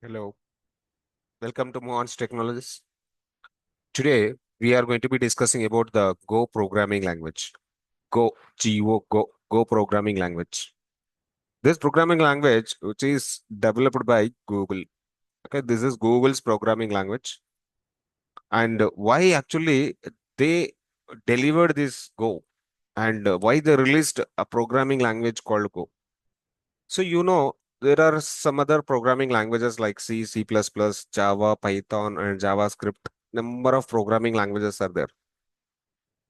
Hello, welcome to Mohansh Technologies. Today, we are going to be discussing about the Go programming language. Go programming language. This programming language, which is developed by Google. Okay, this is Google's programming language. And why actually they delivered this Go and why they released a programming language called Go. So, there are some other programming languages like C, C++, Java, Python, and JavaScript. Number of programming languages are there.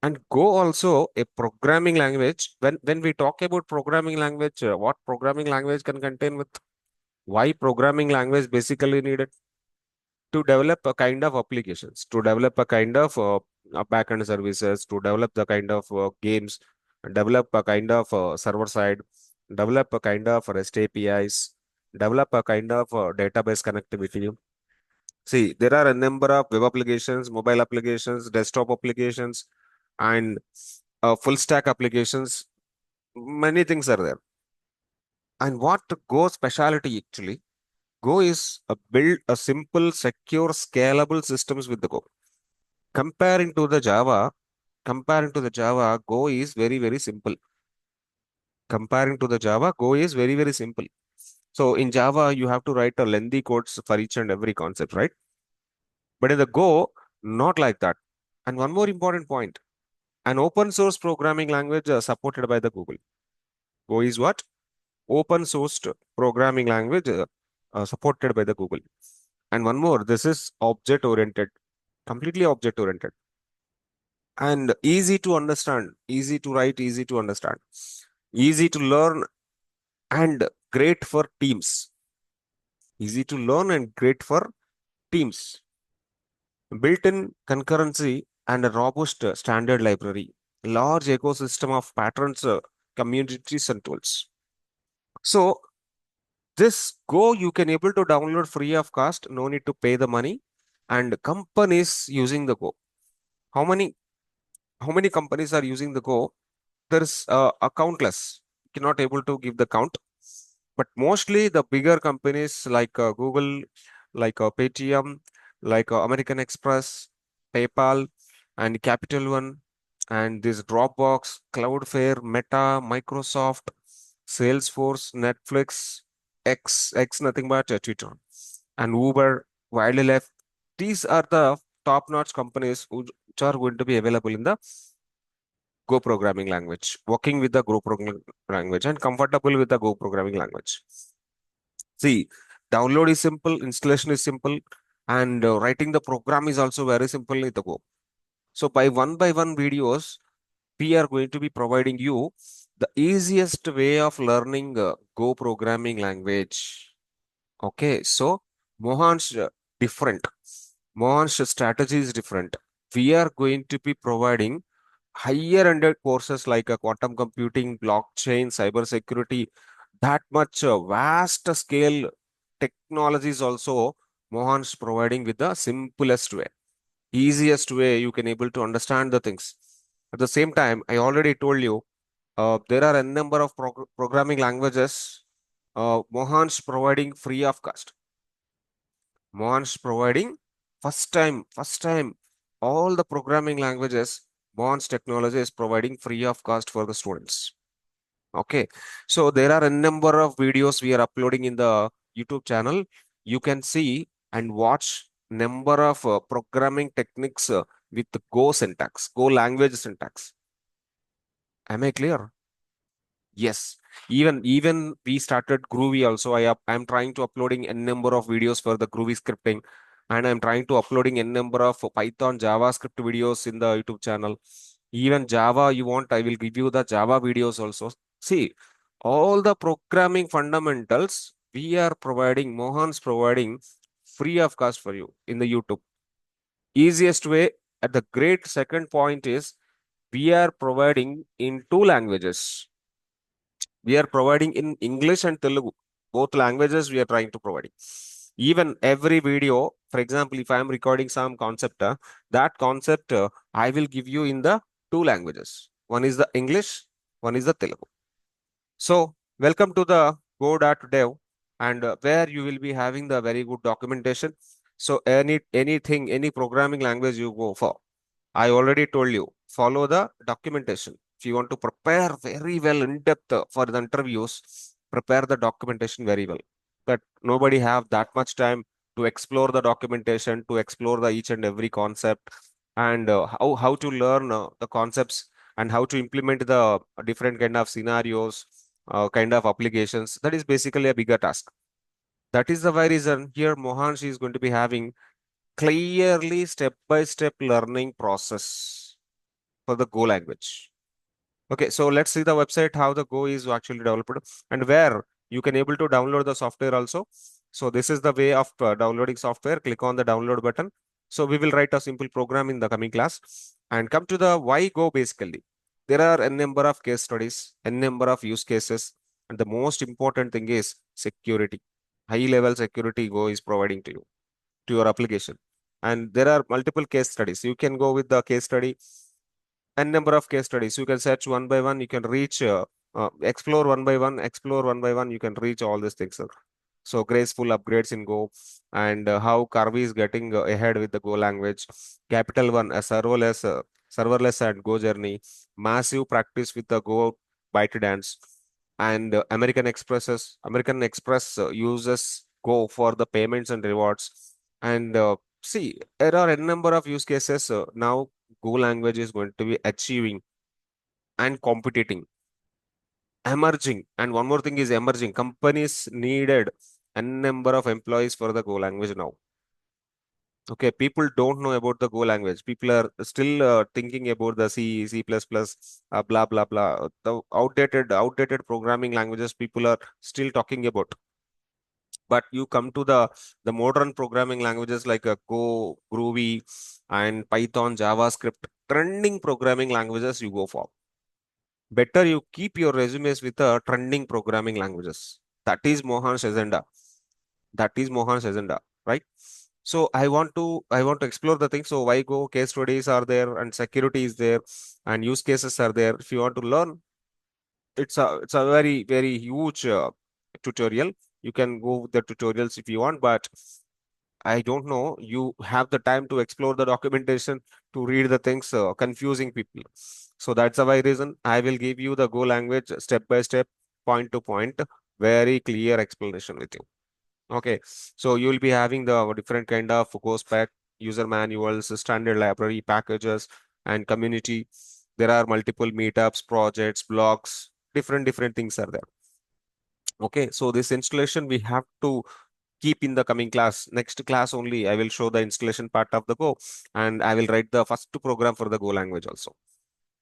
And Go also a programming language. When we talk about programming language, what programming language can contain with? Why programming language basically needed? To develop a kind of applications, to develop a kind of backend services, to develop the kind of games, develop a kind of server side, develop a kind of REST APIs, develop a kind of database connectivity. See, there are a number of web applications, mobile applications, desktop applications, and full stack applications. Many things are there. And what Go speciality actually? Go is a build a simple, secure, scalable systems with the Go. Comparing to the Java, comparing to the Java, Go is very, very simple. Comparing to the Java, Go is very, very simple. So in Java, you have to write a lengthy codes for each and every concept, right? But in the Go, not like that. And one more important point, an open source programming language supported by the Google. Go is what? Open sourced programming language supported by the Google. And one more, this is object oriented, completely object oriented, and easy to understand, easy to write, easy to understand, easy to learn, and great for teams. Easy to learn and great for teams. Built-in concurrency and a robust standard library. Large ecosystem of patterns, communities, and tools. So this Go you can able to download free of cost. No need to pay the money. And companies using the Go. How many? How many companies are using the Go? There's a countless. Cannot able to give the count. But mostly the bigger companies like Google, like Paytm, like American Express, PayPal, and Capital One, and this Dropbox, Cloudflare, Meta, Microsoft, Salesforce, Netflix, X nothing but Twitter, and Uber, Wildlife. These are the top-notch companies which are going to be available in the Go programming language, working with the Go programming language and comfortable with the Go programming language. See, download is simple, installation is simple, and writing the program is also very simple in the Go. So by one videos, we are going to be providing you the easiest way of learning Go programming language. Okay, so Mohan's different. Mohan's strategy is different. We are going to be providing higher ended courses like quantum computing, blockchain, cybersecurity, that much vast scale technologies also Mohan's providing with the simplest way, easiest way you can able to understand the things. At the same time, I already told you there are a number of programming languages. Mohan's providing free of cost. Mohan's providing first time, all the programming languages, Mohan's Technology is providing free of cost for the students. Okay, so there are a number of videos we are uploading in the YouTube channel. You can see and watch number of programming techniques with Go syntax, Go language syntax. Am I clear? Yes. Even we started Groovy also. I'm trying to uploading a number of videos for the Groovy scripting, and I'm trying to uploading a number of Python JavaScript videos in the YouTube channel. Even Java, you want, I will give you the Java videos also. See, all the programming fundamentals we are providing, Mohan's providing free of cost for you in the YouTube. Easiest way at the great second point is we are providing in two languages. We are providing in English and Telugu. Both languages we are trying to provide. Even every video, for example, if I am recording some concept, that concept I will give you in the two languages. One is the English, one is the Telugu. So, welcome to the Go.dev. and where you will be having the very good documentation. So any programming language you go for, I already told you, follow the documentation. If you want to prepare very well in depth for the interviews, prepare the documentation very well. But nobody have that much time to explore the documentation, to explore the each and every concept, and how to learn the concepts and how to implement the different kind of scenarios, kind of applications. That is basically a bigger task. That is the why reason here Mohansh is going to be having clearly step-by-step learning process for the Go language. Okay, so let's see the website how the Go is actually developed and where you can able to download the software also. So this is the way of downloading software. Click on the download button. So we will write a simple program in the coming class and come to the why Go basically. There are a number of case studies, a number of use cases, and the most important thing is security. High level security Go is providing to your application. And there are multiple case studies. You can go with the case study and number of case studies. You can search one by one. You can reach, explore one by one, explore one by one. You can reach all these things, sir. So graceful upgrades in Go and how Carvey is getting ahead with the Go language. Capital One, a serverless and Go journey. Massive practice with the Go ByteDance. And American Express uses Go for the payments and rewards. And see, there are a number of use cases now Go language is going to be achieving and competing, emerging. And one more thing is emerging. Companies needed a number of employees for the Go language now. Okay, people don't know about the Go language. People are still thinking about the C, C++, blah, blah, blah. The outdated programming languages people are still talking about. But you come to the modern programming languages like Go, Groovy, and Python, JavaScript, trending programming languages you go for. Better you keep your resumes with trending programming languages. That is Mohan's agenda. That is Mohan's agenda, right? So I want to explore the thing. So why Go case studies are there and security is there and use cases are there. If you want to learn, it's a very huge tutorial. You can go with the tutorials if you want, but I don't know. You have the time to explore the documentation to read the things, confusing people. So that's the why reason I will give you the Go language step by step, point to point, very clear explanation with you. Okay, so you will be having the different kind of Go spec, user manuals, standard library packages, and community. There are multiple meetups, projects, blogs, different things are there. Okay, so this installation we have to keep in the coming class. Next class only, I will show the installation part of the Go and I will write the first program for the Go language also.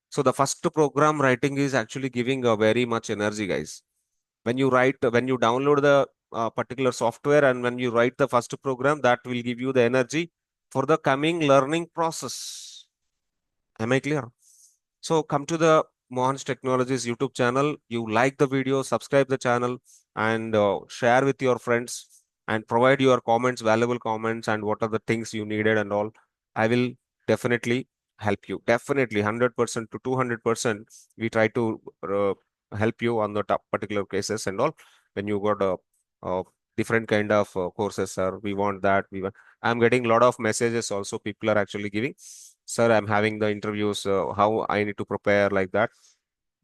So the first program writing is actually giving a very much energy, guys. When you download the particular software and when you write the first program, that will give you the energy for the coming learning process. Am I clear? So come to the Mohansh Technologies YouTube channel. You like the video, subscribe the channel, and share with your friends and provide your comments, valuable comments, and what are the things you needed and all. I will definitely help you. Definitely 100% to 200%. We try to help you on the top particular cases and all. When you got a different kind of courses, sir, we want that. We want. I'm getting a lot of messages also. People are actually giving. Sir, I'm having the interviews. How I need to prepare like that?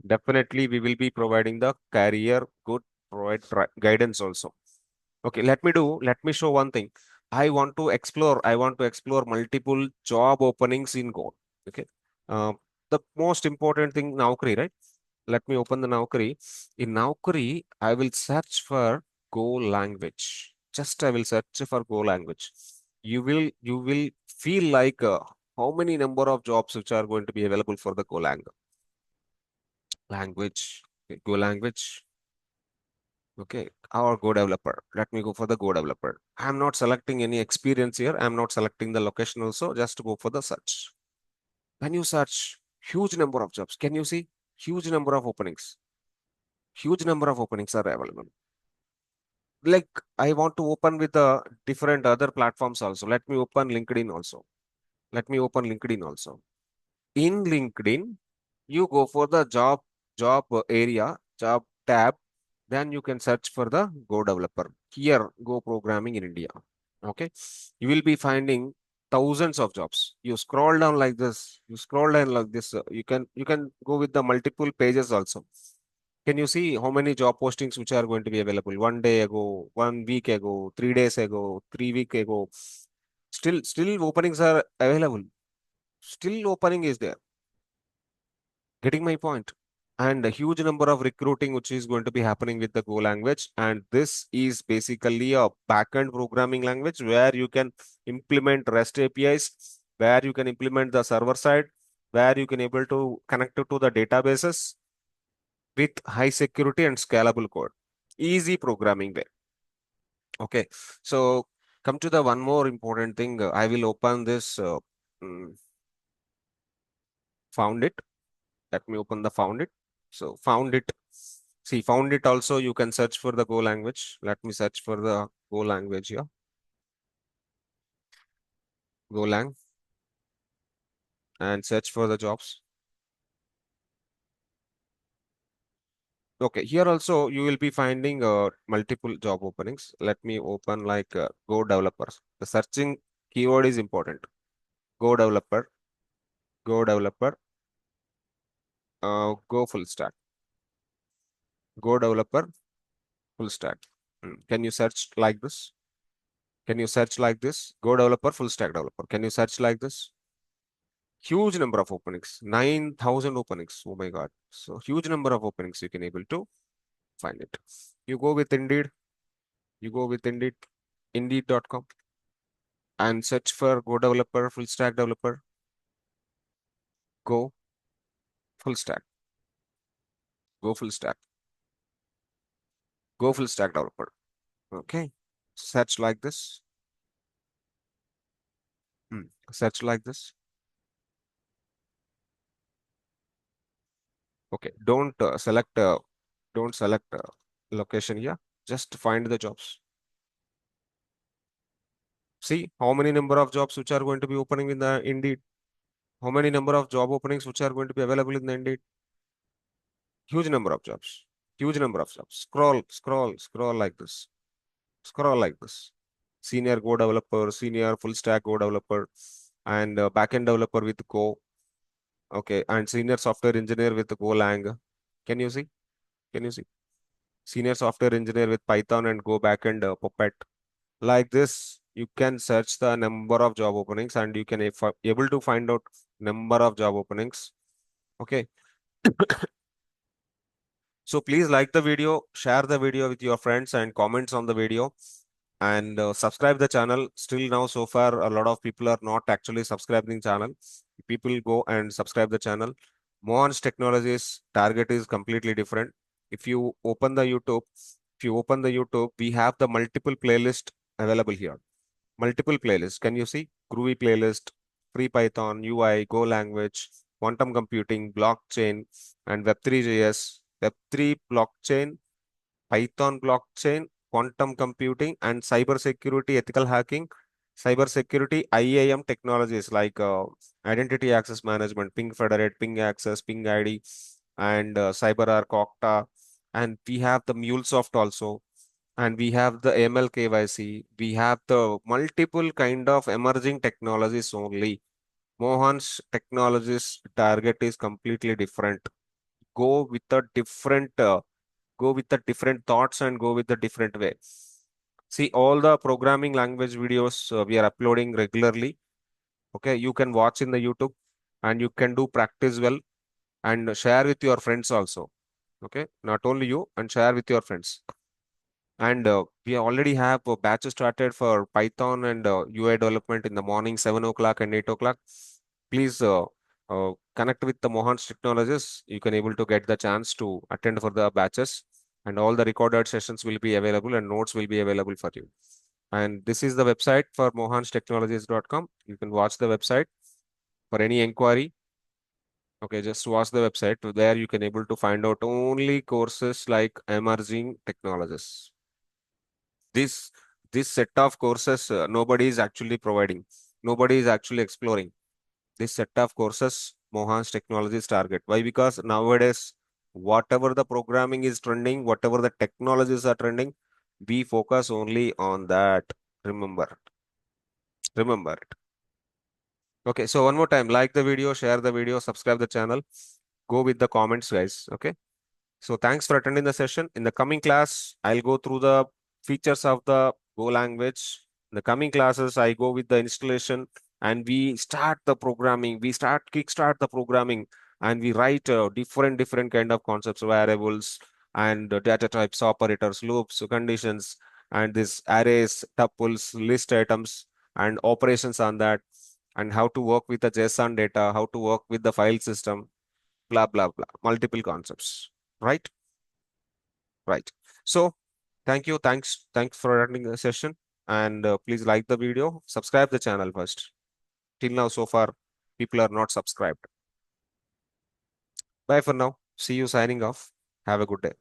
Definitely, we will be providing the career good provide guidance also. Okay, let me show one thing. I want to explore multiple job openings in Go. Okay. Uh, the most important thing, Naukri, right? Let me open the Naukri. In Naukri, I will search for Go language. Just I will search for Go language. You will feel like how many number of jobs which are going to be available for the language. Okay, Go language. Okay, or Go developer. Let me go for the Go developer. I'm not selecting any experience here. I'm not selecting the location also. Just go for the search. When you search, huge number of jobs. Can you see? Huge number of openings. Huge number of openings are available. Like I want to open with the different other platforms also. Let me open LinkedIn also. Let me open LinkedIn also. In LinkedIn, you go for the job area, job tab. then you can search for the Go developer. Here, Go programming in India. Okay, you will be finding thousands of jobs. You scroll down like this. You scroll down like this. You can go with the multiple pages also. Can you see how many job postings which are going to be available 1 day ago, 1 week ago, 3 days ago, 3 week ago? Still openings are available. Still opening is there. Getting my point? And a huge number of recruiting which is going to be happening with the Go language. And this is basically a backend programming language where you can implement REST APIs, where you can implement the server side, where you can able to connect it to the databases with high security and scalable code. Easy programming way. Okay. So come to the one more important thing. I will open this mm, found it. Let me open the found it. So found it. See, found it also, you can search for the Go language. Let me search for the Go language here. Golang, and search for the jobs. Okay, here also you will be finding multiple job openings. Let me open like Go developers. The searching keyword is important. Go developer, Go developer, Go full stack, Go developer, full stack. Can you search like this? Can you search like this? Go developer, full stack developer. Can you search like this? Huge number of openings, 9,000 openings. Oh my God. So huge number of openings you can able to find it. You go with Indeed, you go with Indeed, Indeed.com and search for Go developer, full stack developer, Go full stack, Go full stack, Go full stack developer. Okay. Search like this. Search like this. Okay. Don't select location here. Just find the jobs. See how many number of jobs which are going to be opening in the Indeed. How many number of job openings which are going to be available in the Indeed? Huge number of jobs. Huge number of jobs. Scroll, scroll, scroll like this. Scroll like this. Senior Go developer, senior full stack Go developer, and backend developer with Go. Okay, and senior software engineer with Golang. Can you see? Can you see? Senior software engineer with Python and Go backend Puppet. Like this, you can search the number of job openings and you can able to find out number of job openings. Okay. So please like the video, share the video with your friends and comments on the video, and subscribe the channel. Still now, so far, a lot of people are not actually subscribing channel. People go and subscribe the channel. Mohansh Technologies target is completely different. If you open the YouTube, if you open the YouTube, we have the multiple playlist available here. Multiple playlists. Can you see? Groovy playlist, free Python, UI, Go language, quantum computing, blockchain, and Web3 JS, Web3 blockchain, Python blockchain, quantum computing, and cybersecurity, ethical hacking, cybersecurity, IAM technologies like identity access management, PingFederate, Ping Access, Ping ID, and CyberArk, Okta. And we have the MuleSoft also, and we have the AML KYC. We have the multiple kind of emerging technologies only. Mohan's technologies target is completely different. Go with a different thoughts and go with the different way. See all the programming language videos we are uploading regularly. Okay, you can watch in the YouTube and you can do practice well and share with your friends also. Okay, not only you, and share with your friends. And we already have a batch started for Python and UI development in the morning, 7 o'clock and 8 o'clock. Please connect with the Mohan's Technologies. You can able to get the chance to attend for the batches, and all the recorded sessions will be available and notes will be available for you. And this is the website for mohanstechnologies.com. You can watch the website for any inquiry. Okay, just watch the website. There you can able to find out only courses like emerging technologies. this this set of courses nobody is actually providing, nobody is actually exploring this set of courses. Mohan's Technologies target. Why? Because nowadays Whatever the programming is trending, whatever the technologies are trending, we focus only on that. Remember, remember it. Okay, so one more time, like the video, share the video, subscribe the channel, go with the comments, guys. Okay. So thanks for attending the session. In the coming class, I'll go through the features of the Go language. In the coming classes, I go with the installation and we start the programming. We kickstart the programming and we write different kind of concepts, variables and data types, operators, loops, conditions, and this arrays, tuples, list items, and operations on that, and how to work with the JSON data, how to work with the file system, blah blah blah, multiple concepts, right? Right. So thank you. Thanks for attending the session. And please like the video, subscribe the channel first. Till now, so far, people are not subscribed. Bye for now. See you signing off. Have a good day.